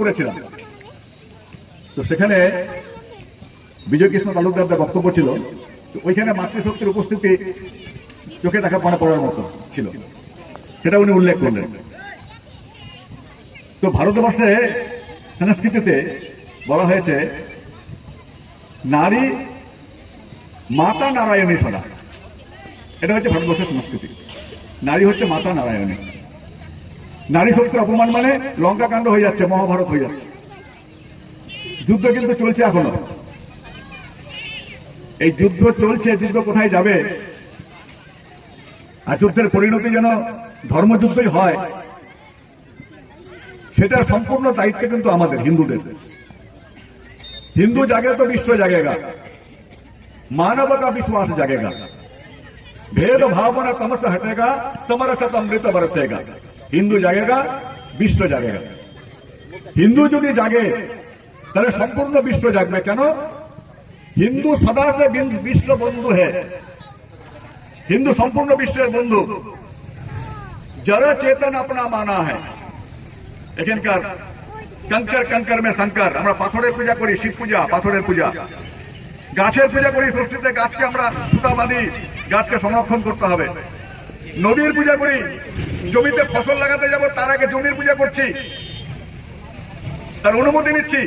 করেছিলাম। তো সেখানে বিজয়কৃষ্ণ তালুকদারদের বক্তব্য ছিল, ওইখানে মাতৃশক্তির উপস্থিতি চোখে দেখা পড়ার মতো ছিল, সেটা উনি উল্লেখ করলেন। তো ভারতবর্ষে সংস্কৃতিতে বলা হয়েছে নারী মাতা নারায়ণী সদা, এটা হচ্ছে ভারতবর্ষের সংস্কৃতি। নারী হচ্ছে মাতা নারায়ণী। নারী শক্তির অপমান মানে লঙ্কা কাণ্ড হয়ে যাচ্ছে, মহাভারত হয়ে যাচ্ছে। যুদ্ধ কিন্তু চলছে এখনো, এই যুদ্ধ চলছে, যুদ্ধ কোথায় যাবে? আর যুদ্ধের পরিণতি যেন ধর্মযুদ্ধই হয়, সেটার সম্পূর্ণ দায়িত্ব কিন্তু আমাদের হিন্দুদের। हिंदू जागे तो विश्व जागेगा, मानव का विश्वास जागेगा, भेद भावना तमस हटेगा, समरसत अमृत बरसेगा। हिंदू जागेगा, विश्व जागेगा। हिंदू यदि जागे তাহলে সম্পূর্ণ বিশ্ব জাগবে। কেন? হিন্দু সদা সে বিশ্ব বন্ধু है, হিন্দু সম্পূর্ণ বিশ্বের বন্ধু। जड़ चेतन अपना माना है। এখানকার कंकर कंकर में शंकर, আমরা পাথরের পূজা করি, শিব পূজা, পাথরের পূজা। গাছের পূজা করি, ষষ্ঠীতে গাছকে আমরা সুতা বাঁধি, গাছকে সংরক্ষণ করতে হবে। নদীর পূজা করি, জমিতে ফসল লাগাতে যাব তার আগে জমির পূজা করছি, তার অনুমতি নিচ্ছি।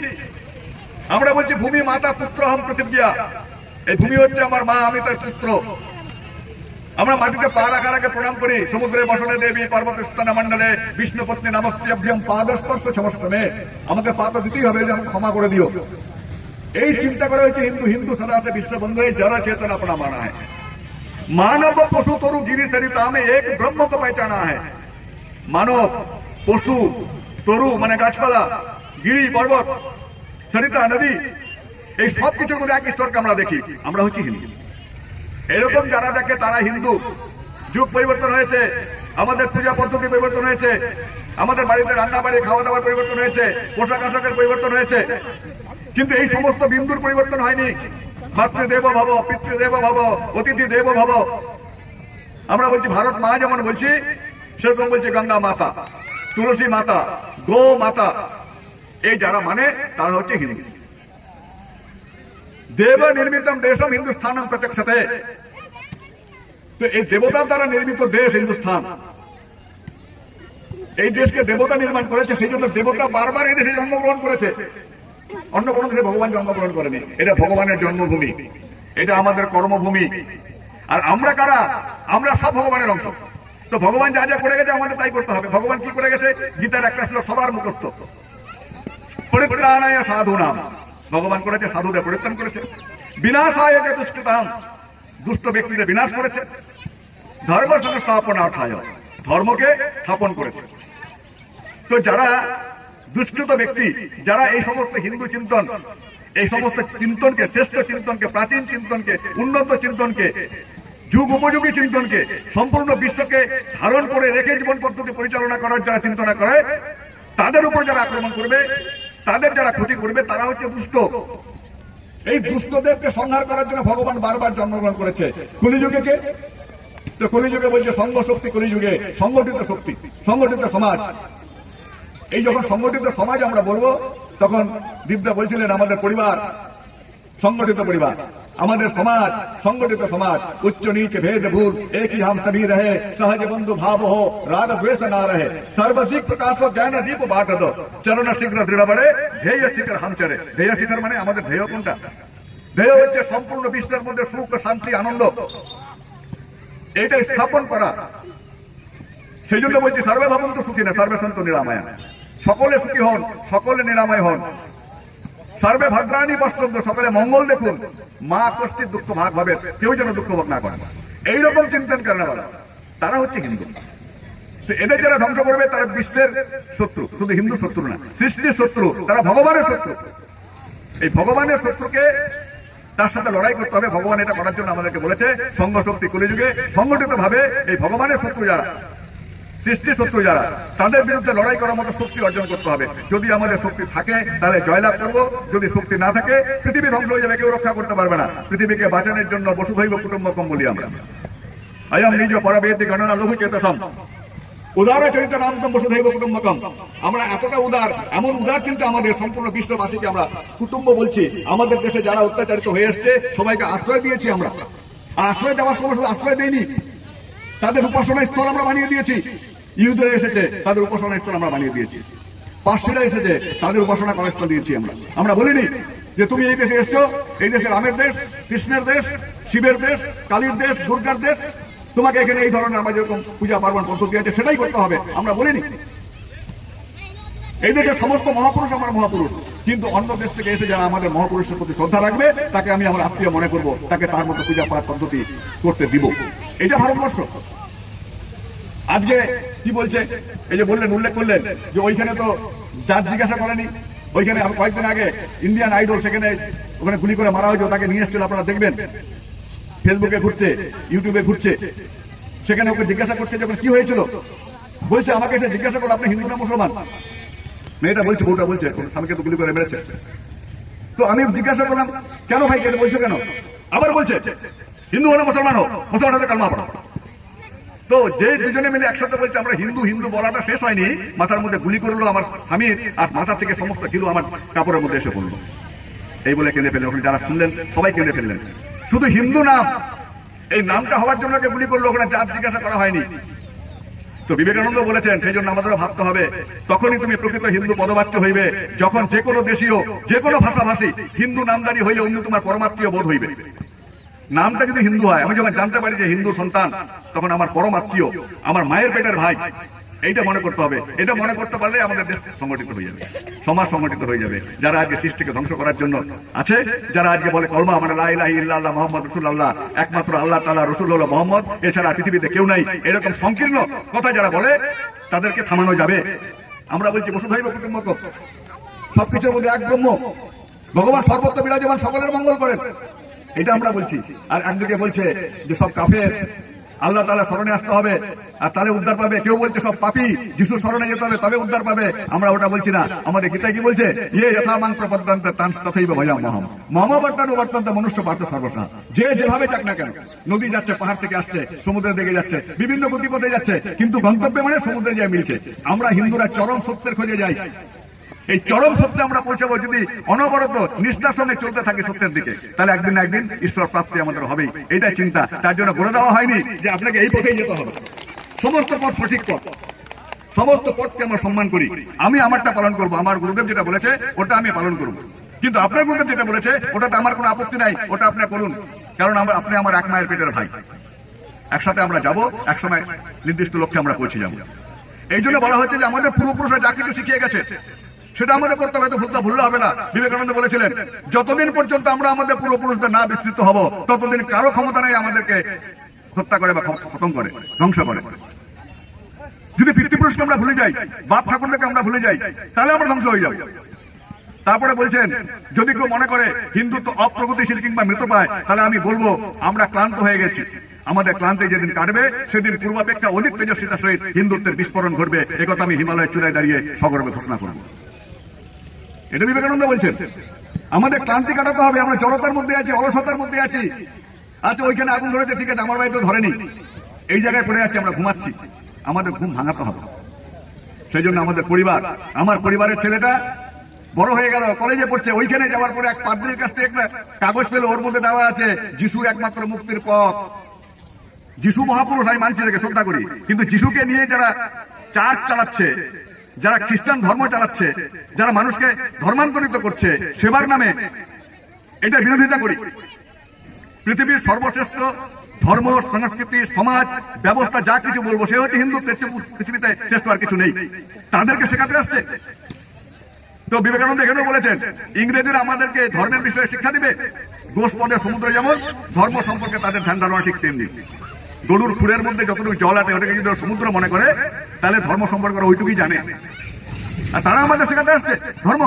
আমরা বলছি ভূমি মাতা পুত্র হম পৃথিবীয়া, এই ভূমি হচ্ছে আমার মা, আমি তার পুত্র। আমরা মাটিতে পা রাখার আগে প্রণাম করি। সমুদ্রে বসনে দেবী পর্বত স্তন মন্ডলে বিষ্ণু পত্নী নমস্তুভ্যম পাদস্পর্শ সমস্যমে, আমাকে পা তো দিতেই হবে যে আমাকে ক্ষমা করে দিও। এই চিন্তা করা হয়েছে হিন্দু। হিন্দু সদা से विश्व बंधु है, जरा चेतन अपना माना है। मानव पशु तरु गिरी सरिता में एक ब्रह्म को पहचाना है। मानव पशु तरु মানে গাছপালা, গিরি পর্বত, সরিতা নদী, এই সব কিছুর মধ্যে এক ঈশ্বরকে আমরা দেখি। আমরা হচ্ছি হিন্দু। এরকম যারা দেখে তারা হিন্দু। যুগ পরিবর্তন হয়েছে, আমাদের পূজা পদ্ধতি পরিবর্তন হয়েছে, আমাদের বাড়িতে রান্না বাড়ি খাওয়া দাওয়ার পরিবর্তন হয়েছে, পোশাক আশাকের পরিবর্তন হয়েছে, কিন্তু এই সমস্ত বিন্দুর পরিবর্তন হয়নি। মাতৃদেব ভব, পিতৃদেব ভব, অতিথি দেব ভব। আমরা বলছি ভারত মা, যেমন বলছি সেরকম বলছি গঙ্গা মাতা, তুলসী মাতা, গো মাতা। এই যারা মানে তারা হচ্ছে হিন্দু। দেব নির্মিতম দেশম হিন্দুস্থানম প্রত্যক্ষতে। তো এই দেবতার দ্বারা নির্মিত দেশ হিন্দুস্থান। এই দেশকে দেবতা নির্মাণ করেছে, সেই জন্য দেবতা বারবার এই দেশে জন্মগ্রহণ করেছে। অন্য কোনো দেশে ভগবান জন্মগ্রহণ করেনি। এটা ভগবানের জন্মভূমি, এটা আমাদের কর্মভূমি। আর আমরা কারা? আমরা সব ভগবানের অংশ। তো ভগবান যা যা করে গেছে আমাদের তাই করতে হবে। ভগবান কি করে গেছে? গীতার একটা শ্লোক সবার মুখস্থ, পরিত্রাণায় সাধু নাম। ভগবান করেছে, সাধুদের পরিত্রাণ করেছে। বিনাশায় যে দুষ্কৃতাম, দুষ্ট ব্যক্তিদের বিনাশ করেছে। ধর্ম সংস্থাপনার্থায়, ধর্মকে স্থাপন করেছে। তো যারা দুষ্কৃত ব্যক্তি, যারা এই সমস্ত হিন্দু চিন্তন, এই সমস্ত চিন্তনকে, শ্রেষ্ঠ চিন্তনকে, প্রাচীন চিন্তনকে, উন্নত চিন্তনকে, যুগ উপযোগী চিন্তনকে, সম্পূর্ণ বিশ্বকে ধারণ করে রেখে জীবন পদ্ধতি পরিচালনা করার যারা চিন্তনা করে, তাদের উপর যারা আক্রমণ করবে, তাদের যারা ক্ষতি করবে, তারা হচ্ছে দুষ্ট। এই দুষ্টদেরকে সংহার করার জন্য ভগবান বারবার জন্মগ্রহণ করেছে। কলিযুগে কে? তো কলিযুগে বলছে সংঘ শক্তি, কলিযুগে সংগঠিত শক্তি, সংগঠিত সমাজ। এই যখন সংগঠিত সমাজ আমরা বলবো, তখন দীপদা বলছিলেন আমাদের পরিবার সংগঠিত পরিবার, আমাদের সমাজ সংগঠিত সমাজ। উচ্চ नीच भेद भूल एक ही हम सभी रहे, सहज बंधु भाव हो राग द्वेष ना रहे, सर्वदिक प्रकाश ज्ञान दीप बाट दो, चरण शीघ्र दृढ़ बड़े ध्येय शिखर हम चले। ध्येय শিখর মানে আমাদের ध्येय কোনটা? ध्येय হচ্ছে সম্পূর্ণ বিশ্বের মধ্যে সুখ, শান্তি, আনন্দ, এটা স্থাপন করা। সেই জন্য বলছি সর্বে ভবন্তু সুখিনা সর্বে সন্তু নিরাময়া। সকলে সুখী হন, সকলে নিরাময় হন। সর্বে ভদ্রাণী পশ্যন্তু, সকলে মঙ্গল দেখুন। মা কষ্টির দুঃখ ভাগ ভাবে, কেউ যেন দুঃখ ভোগ না করে। এইরকম চিন্তন করেন তারা হচ্ছে হিন্দু। তো এদের যারা ধ্বংস করবে তারা বিশ্বের শত্রু, শুধু হিন্দু শত্রু না, সৃষ্টির শত্রু, তারা ভগবানের শত্রু। এই ভগবানের শত্রুকে তার সাথে লড়াই করতে হবে। ভগবান এটা করার জন্য আমাদেরকে বলেছে সংঘ শক্তি, কলিযুগে সংগঠিত ভাবে এই ভগবানের শত্রু যারা, সৃষ্টি শত্রু যারা, তাদের বিরুদ্ধে লড়াই করার মতো শক্তি অর্জন করতে হবে। যদি আমাদের শক্তি থাকে তাহলে জয়লাভ করব, যদি শক্তি না থাকে পৃথিবী ধ্বংস হয়ে যাবে, কেউ রক্ষা করতে পারবে না। পৃথিবীকে বাঁচানোর জন্য বসুধৈব কুটুম্বকম বলি আমরা। অয়ম নিজ পরবেদি গণনা লঘু চেতসম, উদার চরিত নামতম বসুধৈব কুটুম্বকম। আমরা এতটা উদার, এমন উদার চিন্তা আমাদের সম্পূর্ণ বিশ্ববাসীকে আমরা কুটুম্ব বলছি। আমাদের দেশে যারা অত্যাচারিত হয়ে এসছে সবাইকে আশ্রয় দিয়েছি আমরা। আর আশ্রয় দেওয়ার সময় শুধু আশ্রয় দেয়নি, তাদের উপাসনা স্থল আমরা বানিয়ে দিয়েছি। ইহুদিরা এসেছে, তাদের উপাসনা স্থল আমরা বানিয়ে দিয়েছি। পার্সিরা এসেছে, তাদের উপাসনা করার স্থল দিয়েছি আমরা। আমরা বলিনি যে তুমি এই দেশে এসছো, এই দেশে রামের দেশ, কৃষ্ণের দেশ, শিবের দেশ, কালীর দেশ, দুর্গার দেশ, তোমাকে এখানে এই ধরনের আমার যেরকম পূজা পার্বণ পদ্ধতি আছে সেটাই করতে হবে, আমরা বলিনি। এই দেশের সমস্ত মহাপুরুষ আমার মহাপুরুষ, কিন্তু অন্য দেশ থেকে এসে যারা আমাদের মহাপুরুষের প্রতি শ্রদ্ধা রাখবে তাকে আমি আমার আত্মীয় মনে করব, তাকে তার মতো পূজা পাঠ পদ্ধতি করতে দিব। এটা ভারতবর্ষ। আজকে কি বলছে, এই যে বললেন, উল্লেখ করলেন যে ওইখানে তো জাত জিজ্ঞাসা করেনি, ওইখানে কয়েকদিন আগে ইন্ডিয়ান আইডল সেখানে ওখানে গুলি করে মারা হয়েছে, তাকে নিয়ে এসেছিল, আপনারা দেখবেন ফেসবুকে ঘুরছে, ইউটিউবে ঘুরছে। সেখানে ওকে জিজ্ঞাসা করছে যখন কি হয়েছিল, বলছে আমাকে এসে জিজ্ঞাসা করলো আপনি হিন্দু না মুসলমান। মেয়েটা বলছে, বউটা বলছে স্বামীকে তো গুলি করে মেরেছে। তো আমি জিজ্ঞাসা করলাম কেন ভাই, কেন বলছো কেন? আবার বলছে হিন্দু হলে মুসলমান হোক, মুসলমান হলে কালমা পড়ো। তো যে দুজনে মিলে একসাথে বলছে আমরা হিন্দু, হিন্দু বলাটা শেষ হয়নি, মাথার মধ্যে গুলি করলো আমার স্বামীর, আর মাথা থেকে সমস্ত কিলো আমার কাপড়ের মধ্যে এসে পড়লো। এই বলে কেঁদে ফেললেন, ওখানে যারা শুনলেন সবাই কেঁদে ফেললেন। শুধু হিন্দু নাম, এই নামটা হওয়ার জন্য গুলি করলো, ওখানে জাত জিজ্ঞাসা করা হয়নি। তো বিবেকানন্দ বলেছেন সেই জন্য আমাদেরও ভাবতে হবে, তখনই তুমি প্রকৃত হিন্দু পদবাচ্য হইবে যখন যে কোনো দেশীয়, যে কোনো ভাষাভাষী হিন্দু নামদারি হইলে অন্য তোমার পরমাত্মীয় বোধ হইবে। নামটা যদি হিন্দু হয়, আমি যখন জানতে পারি যে হিন্দু সন্তান, তখন আমার পরম আত্মীয়, আমার মায়ের পেটের ভাই, এইটা মনে করতে হবে। এটা মনে করতে পারলে আমাদের দেশ সংগঠিত হয়ে যাবে, সমাজ সংগঠিত হয়ে যাবে। যারা আজকে সৃষ্টিকে ধ্বংস করার জন্য আছে, যারা আজকে বলে কলমা মানে লা ইলাহা ইল্লাল্লাহ মুহাম্মদ রাসূলুল্লাহ, একমাত্র আল্লাহ তাআলা, রাসূল হলো মুহাম্মদ, এছাড়া পৃথিবীতে কেউ নাই, এরকম সংকীর্ণ কথা যারা বলে তাদেরকে থামানো যাবে। আমরা বলছি বসুধৈব কুটুম্বকম, সবকিছুর মধ্যে এক ব্রহ্ম, ভগবান সর্বত্র বিরাজমান, সকলের মঙ্গল করেন, এটা আমরা বলছি। আর একদিকে বলছে যে সব কাফের, আল্লাহ তাআলা শরণে আসতে হবে আর তাহলে উদ্ধার পাবে। কেউ বলছে সব পাপী, যিশুর শরণে যেতে হবে তবে উদ্ধার পাবে। আমরা ওটা বলছি না। আমাদের গীতায় কি বলছে, ইয়ে যথা মাং প্রপদ্যন্তে তাং তথৈব ভয়াম মহম মমবর্তন বর্তন্তে মনুষ্য পার্থ সর্বসা। যে যেভাবে যাক না কেন, নদী যাচ্ছে, পাহাড় থেকে আসছে, সমুদ্রের দিকে যাচ্ছে, বিভিন্ন গতিপথে যাচ্ছে, কিন্তু গন্তব্যে মানে সমুদ্রে যায় মিলছে। আমরা হিন্দুরা চরম সত্যের খোঁজে যাই। এই চরম সত্যে আমরা পৌঁছাবো যদি অনবরত নিষ্ঠার সঙ্গে চলতে থাকি সত্যের দিকে, তাহলে একদিন না একদিন ঈশ্বর প্রাপ্তি আমাদের হবেই। এইটাই চিন্তা। তার জন্য বলে দেওয়া হয়নি যে আপনাকে এই পথেই যেতে হবে। সমস্ত পথ সঠিক পথ, সমস্ত পথকে আমরা সম্মান করি। আমি আমারটা পালন করবো, আমার গুরুদেব যেটা বলেছে ওটা আমি পালন করবো, কিন্তু আপনার গুরুদেব যেটা বলেছে ওটাতে আমার কোনো আপত্তি নাই, ওটা আপনি করুন। কারণ আপনি আমার এক মায়ের পেটের ভাই, একসাথে আমরা যাব, একসময় নির্দিষ্ট লক্ষ্যে আমরা পৌঁছে যাব। এই জন্য বলা হচ্ছে যে আমাদের পূর্বপুরুষরা যা কিছু শিখিয়ে গেছে সেটা আমাদের করতে হবে, ভুললে হবে না। বিবেকানন্দ বলেছিলেন যতদিন পর্যন্ত আমরা আমাদের পূর্বপুরুষদের না বিস্তৃত হব ততদিন কারো ক্ষমতা নেই আমাদেরকে হত্যা করে বা খতম করে, ধ্বংস করে। যদি পিতৃপুরুষকে আমরা ভুলে যাই, বাপ ঠাকুরকে আমরা ভুলে যাই, তাহলে আমরা ধ্বংস হয়ে যাব। তারপরে বলছেন যদি কেউ মনে করে হিন্দুত্ব অপ্রগতিশীল কিংবা মৃত পায়, তাহলে আমি বলবো আমরা ক্লান্ত হয়ে গেছি। আমাদের ক্লান্তি যেদিন কাটবে সেদিন পূর্বাপেক্ষা অধিক তেজস্বিতার সহিত হিন্দুত্বের বিস্ফোরণ ঘটবে। একথা আমি হিমালয়ের চূড়ায় দাঁড়িয়ে সগর্বে ঘোষণা করব। এটা বিবেকানন্দ বলছেন। আমাদের ক্লান্তি কাটাতে হবে। আমরা জড়তার মধ্যে আছি, অলসতার মধ্যে আছি। আচ্ছা ওইখানে আগুন ধরেছে, ঠিক আছে, আমার বাড়িতে ধরেনি, এই জায়গায় পড়ে যাচ্ছে, আমরা ঘুমাচ্ছি। আমাদের ঘুম ভাঙাতে হবে। সেই জন্য আমাদের পরিবার, আমার পরিবারের ছেলেটা বড় হয়ে গেল, কলেজে পড়ছে, ওইখানে যাওয়ার পরে এক পাদ্রীর কাছ থেকে একটা কাগজ পেল, ওর মধ্যে দেওয়া আছে যিশু একমাত্র মুক্তির পথ। যিশু মহাপুরুষ, আমি মানছি, থেকে শ্রদ্ধা করি, কিন্তু যিশুকে নিয়ে যারা চার্চ চালাচ্ছে, যারা খ্রিস্টান ধর্ম চালাচ্ছে, যারা মানুষকে ধর্মান্তরিত করছে সেবার নামে, এটা বিরোধিতা করি। পৃথিবীর সর্বশ্রেষ্ঠ ধর্ম, সংস্কৃতি, সমাজ ব্যবস্থা যা কিছু বলবো সে হচ্ছে হিন্দুত্বের, পৃথিবীতে শ্রেষ্ঠ আর কিছু নেই। তাদেরকে শেখাতে আসছে। তো বিবেকানন্দ এখানেও বলেছেন ইংরেজরা আমাদেরকে ধর্মের বিষয়ে শিক্ষা দিবে। গোষ্পদে সমুদ্র যেমন, ধর্ম সম্পর্কে তাদের ধ্যান ধারণা ঠিক তেমনি। গরুর খুরের মধ্যে যতটুকু জল আছে ওটাকে যদি সমুদ্র মনে করে, তাহলে ধর্ম সম্পর্কে ওইটুকুই জানে। আর তারা আমাদের শেখাতে আসছে ধর্ম।